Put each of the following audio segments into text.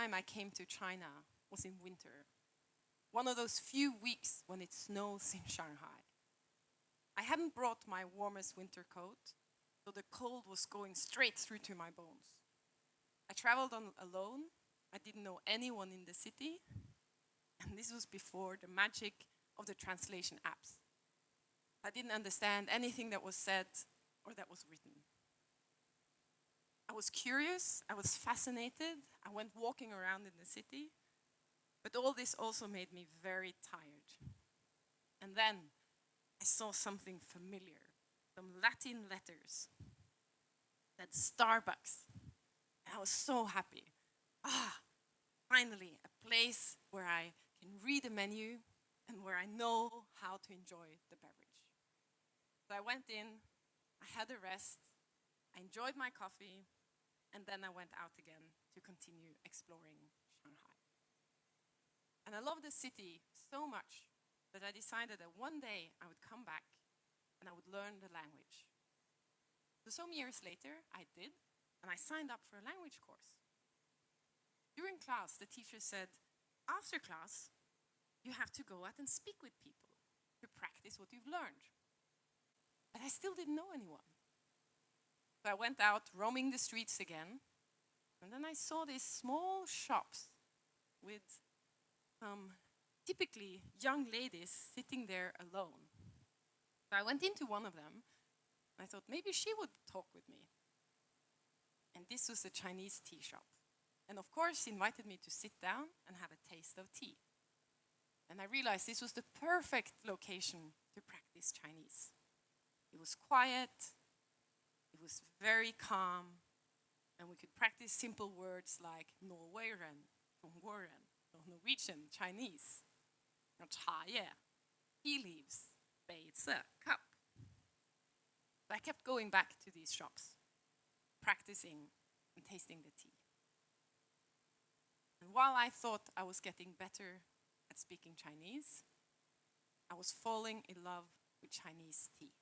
time I came to China was in winter, one of those few weeks when it snows in Shanghai. I hadn't brought my warmest winter coat, so the cold was going straight through to my bones. I traveled on alone. I didn't know anyone in the city, and this was before the magic of the translation apps. I didn't understand anything that was said or that was written. I was curious, I was fascinated, I went walking around in the city, but all this also made me very tired. And then I saw something familiar, some Latin letters, that Starbucks. And I was so happy. Finally, a place where I can read a menu and where I know how to enjoy the beverage. So I went in, I had a rest, I enjoyed my coffee, and then I went out again to continue exploring Shanghai. And I love the city so much that I decided that one day I would come back and I would learn the language. So some years later, I did, and I signed up for a language course. During class, the teacher said, after class, you have to go out and speak with people to practice what you've learned. But I still didn't know anyone. So I went out roaming the streets again, and then I saw these small shops with typically young ladies sitting there alone. So I went into one of them, and I thought maybe she would talk with me. And this was a Chinese tea shop. And of course, he invited me to sit down and have a taste of tea. And I realized this was the perfect location to practice Chinese. It was quiet, it was very calm, and we could practice simple words like Norwegian, Zhongguoren, Norwegian, Chinese, cha ye, tea leaves, beizi, cup. So I kept going back to these shops, practicing and tasting the tea. And while I thought I was getting better at speaking Chinese, I was falling in love with Chinese tea.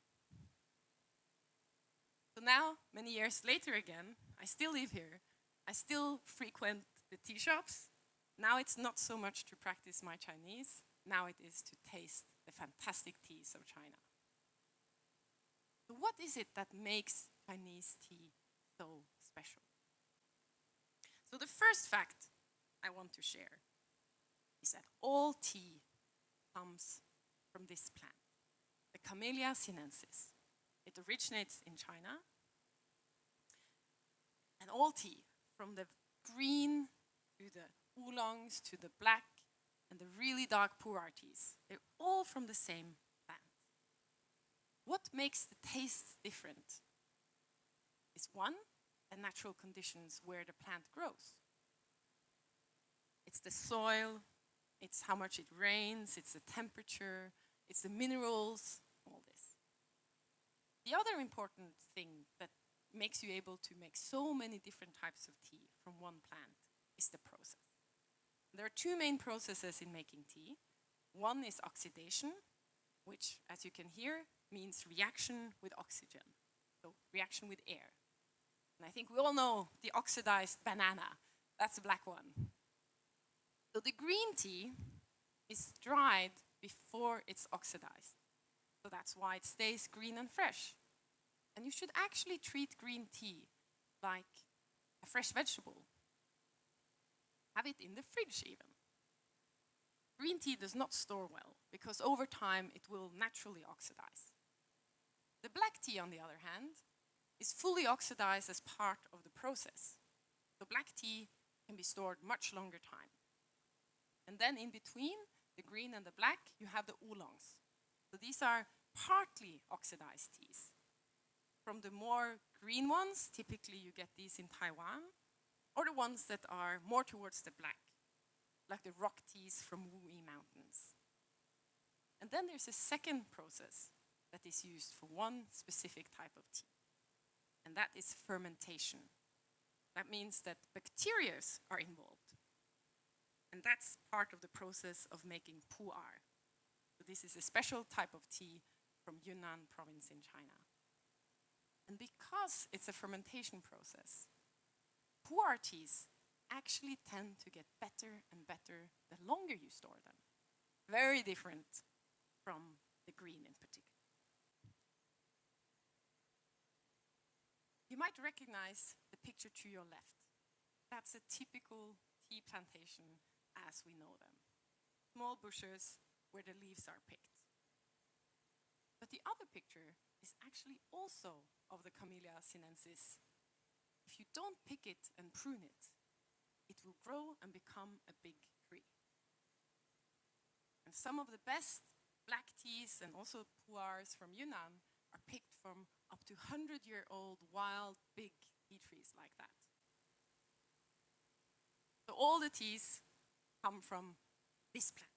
So now, many years later again, I still live here. I still frequent the tea shops. Now it's not so much to practice my Chinese. Now it is to taste the fantastic teas of China. So what is it that makes Chinese tea so special? So the first fact I want to share is that all tea comes from this plant, the Camellia sinensis. It originates in China. And all tea, from the green to the oolongs to the black and the really dark pu'er teas, they're all from the same plant. What makes the taste different is one, the natural conditions where the plant grows. It's the soil, it's how much it rains, it's the temperature, it's the minerals, all this. The other important thing that makes you able to make so many different types of tea from one plant is the process. There are two main processes in making tea. One is oxidation, which, as you can hear, means reaction with oxygen, so reaction with air. And I think we all know the oxidized banana. That's the black one. So the green tea is dried before it's oxidized. So that's why it stays green and fresh. And you should actually treat green tea like a fresh vegetable. Have it in the fridge even. Green tea does not store well because over time it will naturally oxidize. The black tea, on the other hand, is fully oxidized as part of the process. So black tea can be stored much longer time. And then in between the green and the black, you have the oolongs. So these are partly oxidized teas. From the more green ones, typically you get these in Taiwan, or the ones that are more towards the black, like the rock teas from Wuyi Mountains. And then there's a second process that is used for one specific type of tea, and that is fermentation. That means that bacteria are involved. And that's part of the process of making pu'er. So this is a special type of tea from Yunnan province in China. And because it's a fermentation process, pu'er teas actually tend to get better and better the longer you store them. Very different from the green in particular. You might recognize the picture to your left. That's a typical tea plantation as we know them. Small bushes where the leaves are picked. But the other picture is actually also of the Camellia sinensis. If you don't pick it and prune it, it will grow and become a big tree. And some of the best black teas and also pu'ers from Yunnan are picked from up to 100-year-old wild big tea trees like that. So all the teas come from this plant,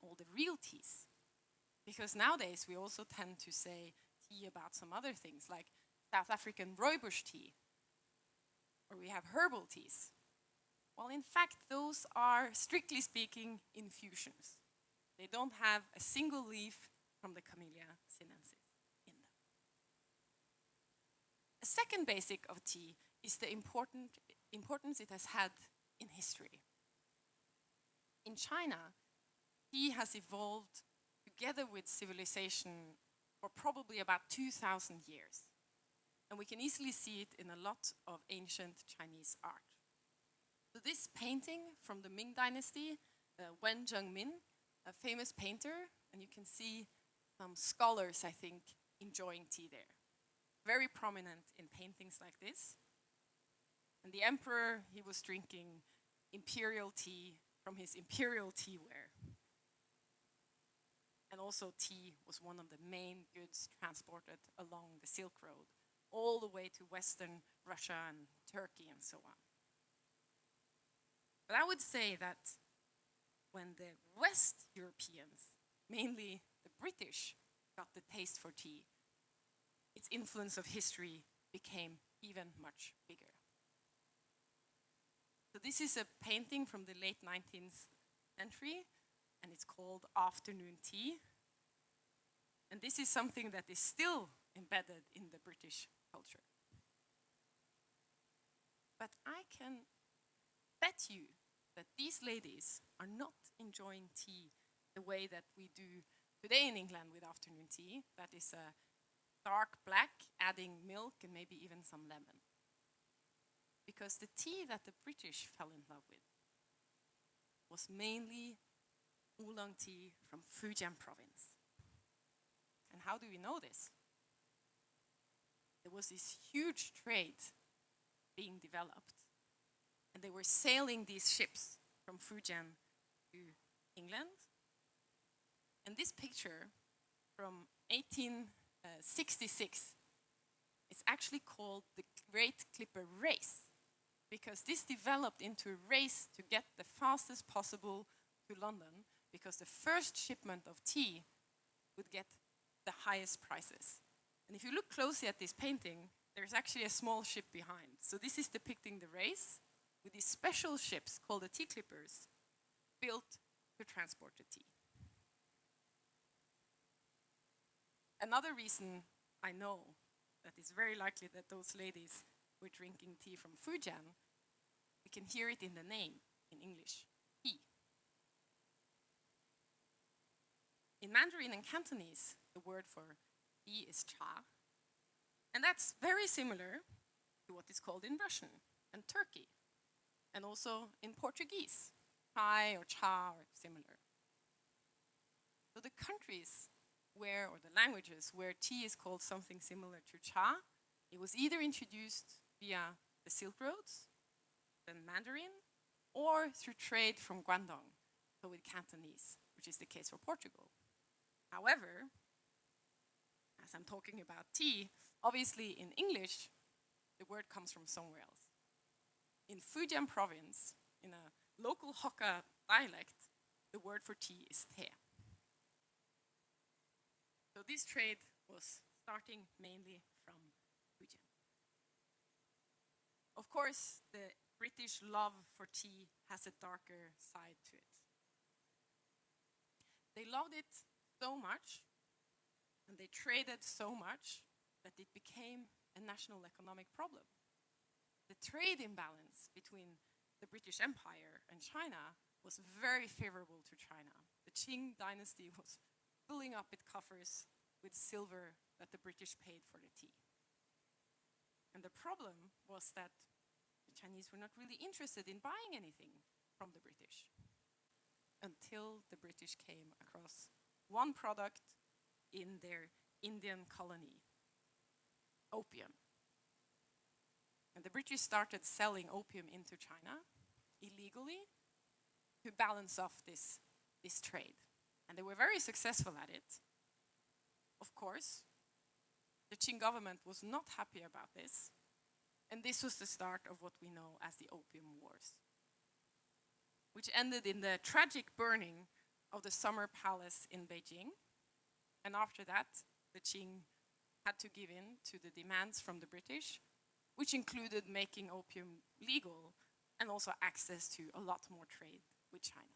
all the real teas. Because nowadays we also tend to say tea about some other things like South African rooibos tea, or we have herbal teas. Well, in fact, those are, strictly speaking, infusions. They don't have a single leaf from the Camellia sinensis in them. A second basic of tea is the importance it has had in history. In China, tea has evolved together with civilization for probably about 2,000 years. And we can easily see it in a lot of ancient Chinese art. So this painting from the Ming Dynasty, Wen Zhengmin, a famous painter, and you can see some scholars, I think, enjoying tea there. Very prominent in paintings like this. And the emperor, he was drinking imperial tea from his imperial teaware. And also tea was one of the main goods transported along the Silk Road, all the way to Western Russia and Turkey and so on. But I would say that when the West Europeans, mainly the British, got the taste for tea, its influence of history became even much bigger. So this is a painting from the late 19th century, and it's called Afternoon Tea. And this is something that is still embedded in the British culture. But I can bet you that these ladies are not enjoying tea the way that we do today in England with afternoon tea. That is a dark black, adding milk and maybe even some lemon. Because the tea that the British fell in love with was mainly oolong tea from Fujian province. And how do we know this? There was this huge trade being developed, and they were sailing these ships from Fujian to England. And this picture from 1866 is actually called the Great Clipper Race, because this developed into a race to get the fastest possible to London, because the first shipment of tea would get the highest prices. And if you look closely at this painting, there's actually a small ship behind. So this is depicting the race with these special ships called the tea clippers, built to transport the tea. Another reason I know that it's very likely that those ladies were drinking tea from Fujian, we can hear it in the name in English, tea. In Mandarin and Cantonese, the word for tea is cha, and that's very similar to what is called in Russian and Turkey, and also in Portuguese, chai or cha or similar. So the countries where, or the languages where tea is called something similar to cha, it was either introduced via the Silk Roads, then Mandarin, or through trade from Guangdong, so with Cantonese, which is the case for Portugal. However, as I'm talking about tea, obviously in English, the word comes from somewhere else. In Fujian province, in a local Hakka dialect, the word for tea is te. So this trade was starting mainly from Fujian. Of course, the British love for tea has a darker side to it. They loved it so much, and they traded so much, that it became a national economic problem. the trade imbalance between the British Empire and China was very favorable to China. The Qing dynasty was filling up its coffers with silver that the British paid for the tea. And the problem was that the Chinese were not really interested in buying anything from the British until the British came across one product in their Indian colony, opium. And the British started selling opium into China illegally to balance off this trade. And they were very successful at it. Of course, the Qing government was not happy about this. And this was the start of what we know as the Opium Wars, which ended in the tragic burning of the Summer Palace in Beijing. And after that, the Qing had to give in to the demands from the British, which included making opium legal and also access to a lot more trade with China.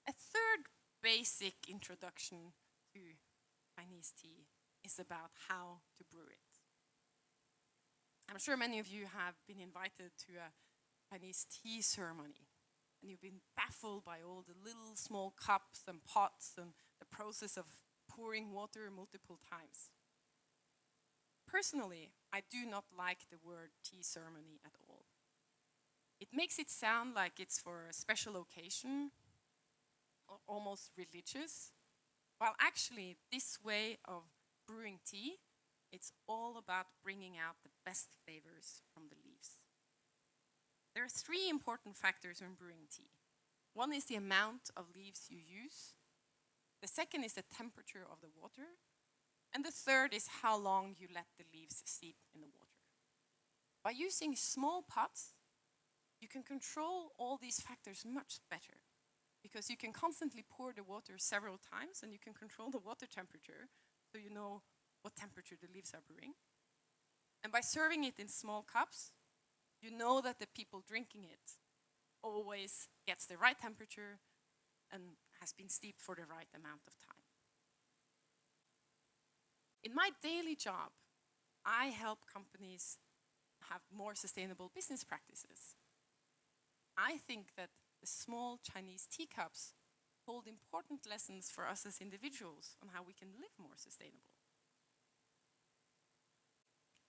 A third basic introduction to Chinese tea is about how to brew it. I'm sure many of you have been invited to a Chinese tea ceremony, and you've been baffled by all the little small cups and pots and the process of pouring water multiple times. Personally, I do not like the word tea ceremony at all. It makes it sound like it's for a special occasion, or almost religious, while actually this way of brewing tea, it's all about bringing out the best flavors from the leaves. There are three important factors when brewing tea. One is the amount of leaves you use. The second is the temperature of the water. And the third is how long you let the leaves steep in the water. By using small pots, you can control all these factors much better, because you can constantly pour the water several times and you can control the water temperature so you know what temperature the leaves are brewing. And by serving it in small cups, you know that the people drinking it always gets the right temperature and has been steeped for the right amount of time. In my daily job, I help companies have more sustainable business practices. I think that the small Chinese teacups hold important lessons for us as individuals on how we can live more sustainable.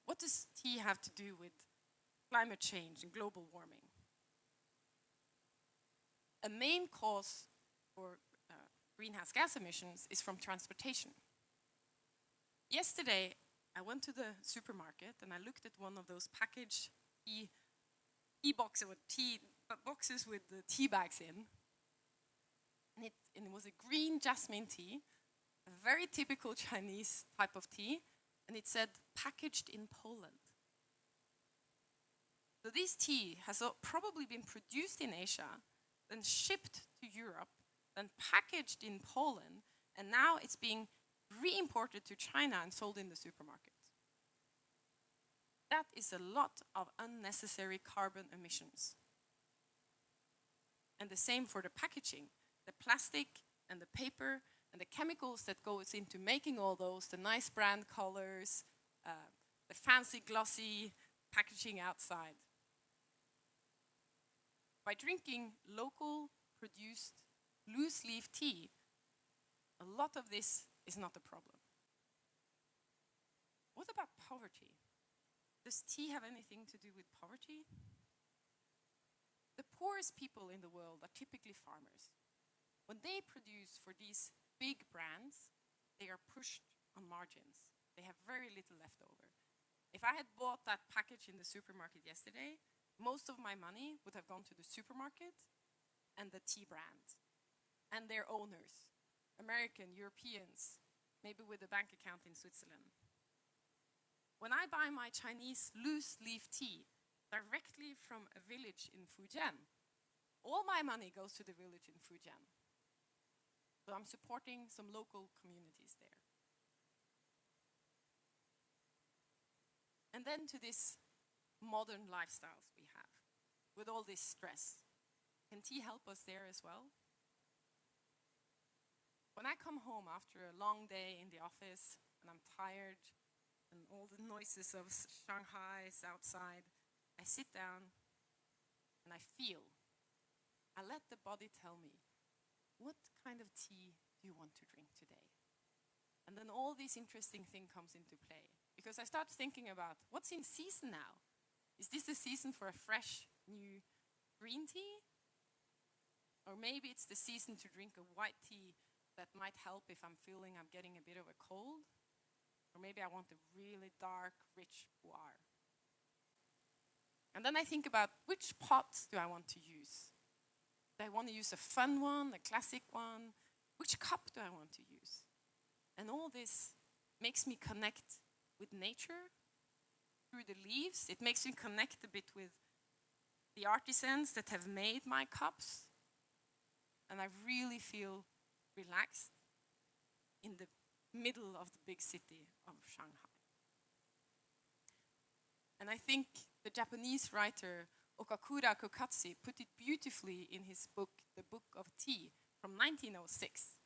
What does tea have to do with climate change and global warming? A main cause for greenhouse gas emissions is from transportation. Yesterday, I went to the supermarket and I looked at one of those packaged tea boxes with boxes with the tea bags in. And it was a green jasmine tea, a very typical Chinese type of tea, and it said packaged in Poland. So this tea has probably been produced in Asia, then shipped to Europe, then packaged in Poland, and now it's being re-imported to China and sold in the supermarket. That is a lot of unnecessary carbon emissions. And the same for the packaging, the plastic and the paper and the chemicals that goes into making all those, the nice brand colors, the fancy glossy packaging outside. By drinking local produced loose leaf tea, a lot of this is not a problem. What about poverty? Does tea have anything to do with poverty? The poorest people in the world are typically farmers. When they produce for these big brands, they are pushed on margins. They have very little left over. If I had bought that package in the supermarket yesterday, most of my money would have gone to the supermarket and the tea brand and their owners, American, Europeans, maybe with a bank account in Switzerland. When I buy my Chinese loose leaf tea directly from a village in Fujian, all my money goes to the village in Fujian. So I'm supporting some local communities there. And then to this modern lifestyles we have, with all this stress. Can tea help us there as well? When I come home after a long day in the office and I'm tired, and all the noises of Shanghai is outside. I sit down and I feel. I let the body tell me, what kind of tea do you want to drink today? And then all these interesting things comes into play. Because I start thinking about, what's in season now? Is this the season for a fresh, new green tea? Or maybe it's the season to drink a white tea that might help if I'm feeling I'm getting a bit of a cold. Or maybe I want a really dark, rich boire. And then I think about, which pots do I want to use? Do I want to use a fun one, a classic one? Which cup do I want to use? And all this makes me connect with nature through the leaves. It makes me connect a bit with the artisans that have made my cups. And I really feel relaxed in the middle of the big city of Shanghai. And I think the Japanese writer Okakura Kokatsu put it beautifully in his book, The Book of Tea, from 1906,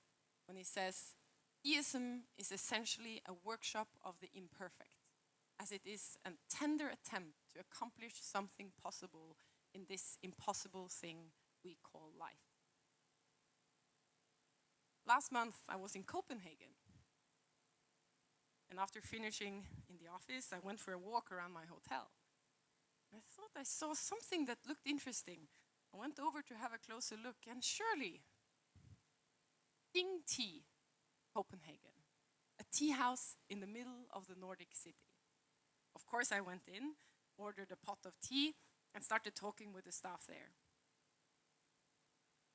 when he says, "Teaism is essentially a workshop of the imperfect, as it is a tender attempt to accomplish something possible in this impossible thing we call life." Last month, I was in Copenhagen. And after finishing in the office, I went for a walk around my hotel. I thought I saw something that looked interesting. I went over to have a closer look, and surely, Ding Tea, Copenhagen, a tea house in the middle of the Nordic city. Of course, I went in, ordered a pot of tea, and started talking with the staff there.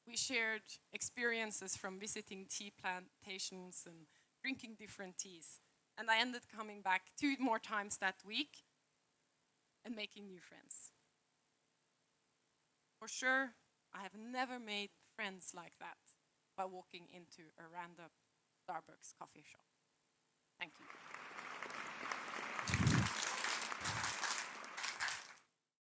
We shared experiences from visiting tea plantations and drinking different teas. And I ended coming back 2 more times that week and making new friends. For sure, I have never made friends like that by walking into a random Starbucks coffee shop. Thank you.